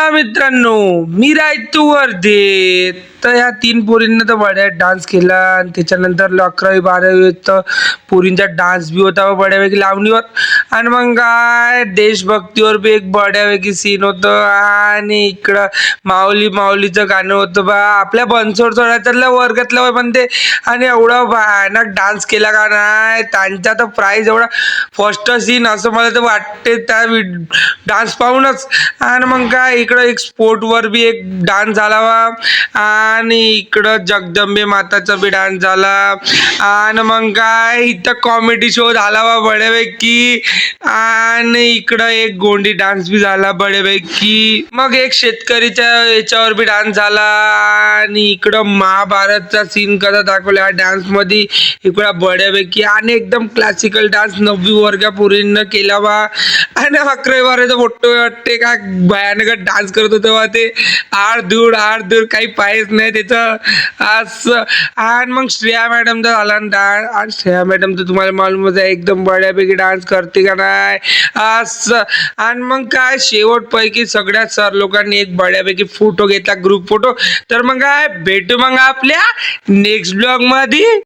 नमस्कार मित्रांनो, मी रायतू वर्धे. तर ह्या तीन पोरींना तर बड्या डान्स केला आणि त्याच्यानंतर 11वी 12वी तर पोरींचा डान्स बी होता बड्यापैकी लावणीवर. आणि मग काय देशभक्तीवर बी एक बड्यापैकी सीन होतं. आणि इकडं माऊली माऊलीचं गाणं होतं बा आपल्या बनसोड सोडायच्या वर्गातलं म्हणते. आणि एवढा भयानक डान्स केला का नाही त्यांचा तर प्राईज एवढा फर्स्ट सीन असं मला तर वाटते त्या डान्स पाहूनच. आणि मग काय इकडं एक स्पोर्टवर बी एक डान्स झाला वा आणि इकडं जगदंबे माताचा बी डान्स झाला. आणि मग काय इथं कॉमेडी शो झाला वा बड्यापैकी. आणि इकडं एक गोंडी डान्स बी झाला बड्यापैकी. मग एक शेतकरीच्या याच्यावर बी डान्स झाला. आणि इकडं महाभारतचा सीन कसा दाखवला या डान्स मध्ये इकडं बड्यापैकी. आणि एकदम क्लासिकल डान्स 9वी वर्गा पोरींना केला वा. आणि 11वी 12वीचा फोटो वाटते का भयानक डान्स करत होते तेव्हा ते आड दूर काही पाहिजे नाही त्याचं असं. आणि मग श्रेया मॅडमचा झाला डान्स. आणि श्रेया मॅडम तर तुम्हाला मालूमच आहे एकदम बड्यापैकी डान्स करते का नाही असं. आणि मग काय शेवटपैकी सगळ्या सर लोकांनी एक बड्यापैकी फोटो घेतला ग्रुप फोटो. तर मग काय भेटू मग आपल्या नेक्स्ट ब्लॉग मध्ये.